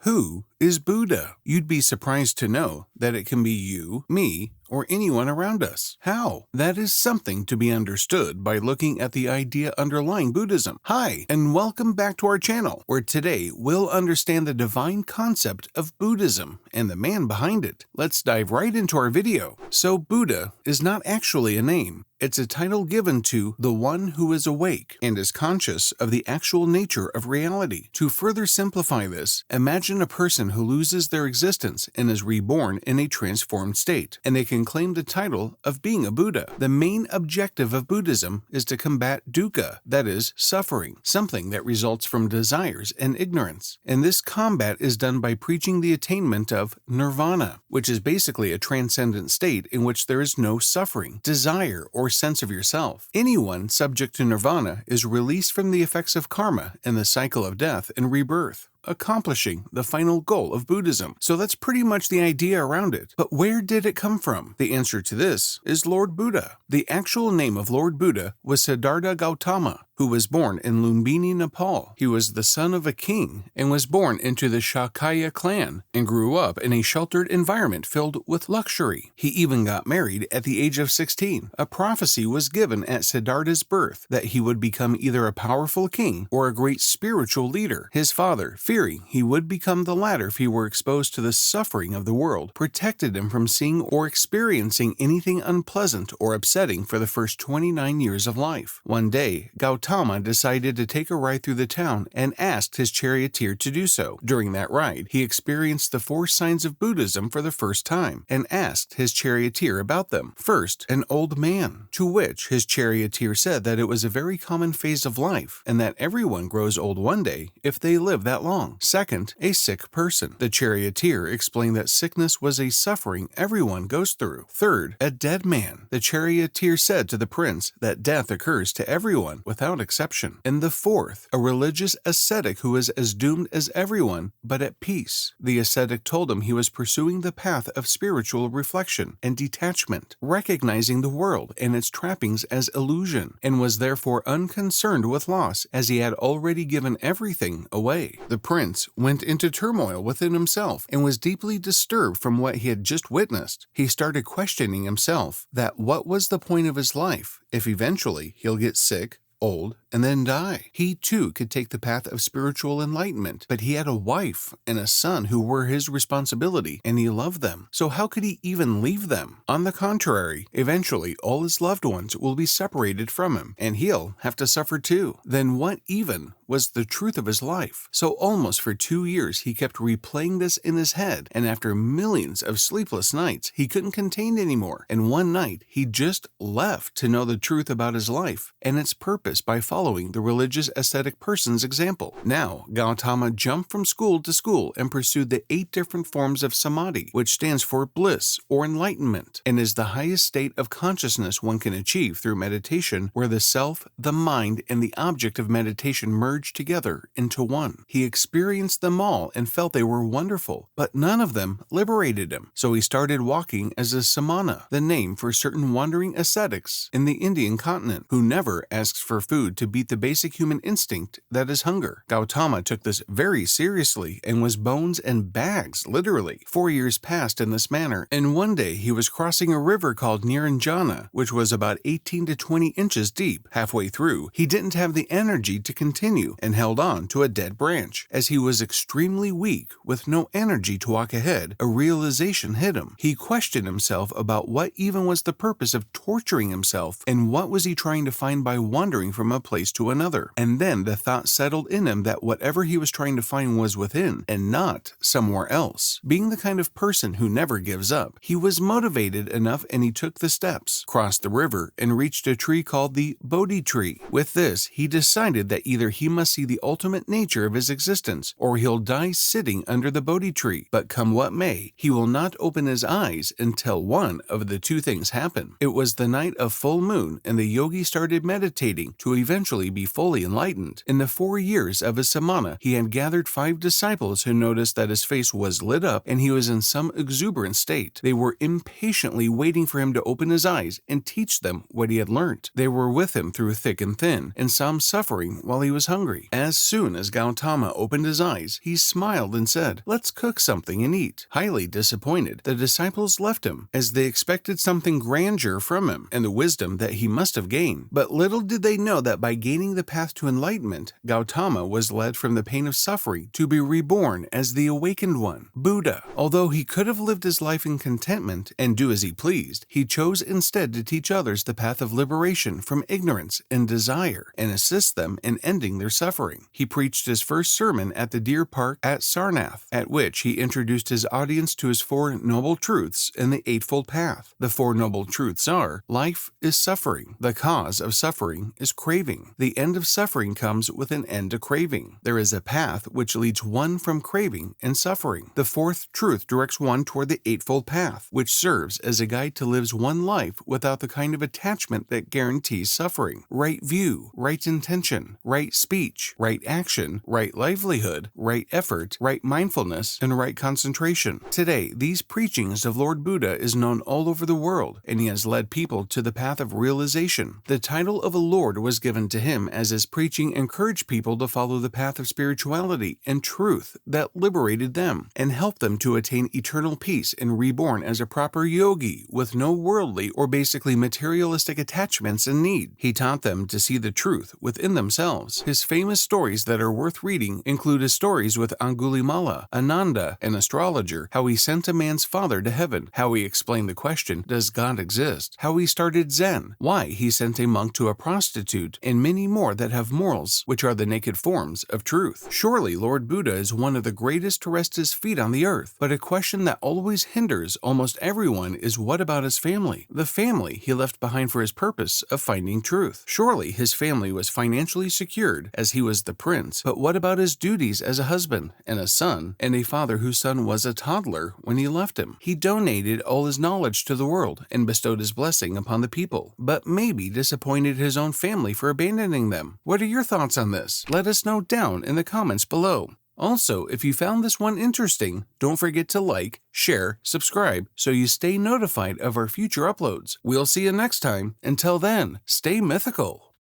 Who is Buddha? You'd be surprised to know that it can be you, me, or anyone around us. How? That is something to be understood by looking at the idea underlying Buddhism. Hi, and welcome back to our channel, where today we'll understand the divine concept of Buddhism and the man behind it. Let's dive right into our video. So Buddha is not actually a name. It's a title given to the one who is awake and is conscious of the actual nature of reality. To further simplify this, imagine a person who loses their existence and is reborn in a transformed state, and they can claim the title of being a Buddha. The main objective of Buddhism is to combat dukkha, that is, suffering, something that results from desires and ignorance. And this combat is done by preaching the attainment of nirvana, which is basically a transcendent state in which there is no suffering, desire, or sense of yourself. Anyone subject to nirvana is released from the effects of karma and the cycle of death and rebirth, accomplishing the final goal of Buddhism. So that's pretty much the idea around it. But where did it come from? The answer to this is Lord Buddha. The actual name of Lord Buddha was Siddhartha Gautama, who was born in Lumbini, Nepal. He was the son of a king and was born into the Shakya clan and grew up in a sheltered environment filled with luxury. He even got married at the age of 16. A prophecy was given at Siddhartha's birth that he would become either a powerful king or a great spiritual leader. His father, fearing he would become the latter if he were exposed to the suffering of the world, protected him from seeing or experiencing anything unpleasant or upsetting for the first 29 years of life. One day, Gautama decided to take a ride through the town and asked his charioteer to do so. During that ride, he experienced the 4 signs of Buddhism for the first time and asked his charioteer about them. First, an old man, to which his charioteer said that it was a very common phase of life and that everyone grows old one day if they live that long. Second, a sick person. The charioteer explained that sickness was a suffering everyone goes through. Third, a dead man. The charioteer said to the prince that death occurs to everyone without exception. And the fourth, a religious ascetic who is as doomed as everyone, but at peace. The ascetic told him he was pursuing the path of spiritual reflection and detachment, recognizing the world and its trappings as illusion, and was therefore unconcerned with loss as he had already given everything away. The prince went into turmoil within himself and was deeply disturbed from what he had just witnessed. He started questioning himself that what was the point of his life if eventually he'll get sick, old, and then die. He too could take the path of spiritual enlightenment, but he had a wife and a son who were his responsibility, and he loved them. So how could he even leave them? On the contrary, eventually all his loved ones will be separated from him, and he'll have to suffer too. Then what even was the truth of his life? So almost for 2 years he kept replaying this in his head, and after millions of sleepless nights, he couldn't contain anymore. And one night he just left to know the truth about his life and its purpose by following the religious ascetic person's example. Now, Gautama jumped from school to school and pursued the 8 different forms of samadhi, which stands for bliss or enlightenment, and is the highest state of consciousness one can achieve through meditation, where the self, the mind, and the object of meditation merge together into one. He experienced them all and felt they were wonderful, but none of them liberated him. So he started walking as a samana, the name for certain wandering ascetics in the Indian continent who never asks for food to beat the basic human instinct that is hunger. Gautama took this very seriously and was bones and bags, literally. 4 years passed in this manner, and one day he was crossing a river called Niranjana, which was about 18 to 20 inches deep. Halfway through, he didn't have the energy to continue and held on to a dead branch. As he was extremely weak, with no energy to walk ahead, a realization hit him. He questioned himself about what even was the purpose of torturing himself, and what was he trying to find by wandering from a place to another. And then the thought settled in him that whatever he was trying to find was within and not somewhere else. Being the kind of person who never gives up, he was motivated enough and he took the steps, crossed the river, and reached a tree called the Bodhi tree. With this, he decided that either he must see the ultimate nature of his existence or he'll die sitting under the Bodhi tree. But come what may, he will not open his eyes until one of the two things happen. It was the night of full moon, and the yogi started meditating to eventually eventually be fully enlightened. In the 4 years of his samana, he had gathered 5 disciples who noticed that his face was lit up and he was in some exuberant state. They were impatiently waiting for him to open his eyes and teach them what he had learnt. They were with him through thick and thin, and saw him suffering while he was hungry. As soon as Gautama opened his eyes, he smiled and said, "Let's cook something and eat." Highly disappointed, the disciples left him, as they expected something grandeur from him and the wisdom that he must have gained. But little did they know that by gaining the path to enlightenment, Gautama was led from the pain of suffering to be reborn as the awakened one, Buddha. Although he could have lived his life in contentment and do as he pleased, he chose instead to teach others the path of liberation from ignorance and desire and assist them in ending their suffering. He preached his first sermon at the deer park at Sarnath, at which he introduced his audience to his 4 noble truths in the Eightfold Path. The 4 noble truths are: life is suffering. The cause of suffering is craving. The end of suffering comes with an end to craving. There is a path which leads one from craving and suffering. The 4th truth directs one toward the Eightfold Path, which serves as a guide to live one life without the kind of attachment that guarantees suffering. Right view, right intention, right speech, right action, right livelihood, right effort, right mindfulness, and right concentration. Today, these preachings of Lord Buddha is known all over the world, and he has led people to the path of realization. The title of a lord was given to him as his preaching encouraged people to follow the path of spirituality and truth that liberated them and helped them to attain eternal peace and reborn as a proper yogi with no worldly or basically materialistic attachments and need. He taught them to see the truth within themselves. His famous stories that are worth reading include his stories with Angulimala, Ananda, an astrologer, how he sent a man's father to heaven, how he explained the question, does God exist, how he started Zen, why he sent a monk to a prostitute, and many more that have morals, which are the naked forms of truth. Surely Lord Buddha is one of the greatest to rest his feet on the earth, but a question that always hinders almost everyone is what about his family? The family he left behind for his purpose of finding truth. Surely his family was financially secured as he was the prince, but what about his duties as a husband and a son and a father whose son was a toddler when he left him? He donated all his knowledge to the world and bestowed his blessing upon the people, but maybe disappointed his own family for abandoning them. What are your thoughts on this? Let us know down in the comments below. Also, if you found this one interesting, don't forget to like, share, subscribe so you stay notified of our future uploads. We'll see you next time. Until then, stay mythical.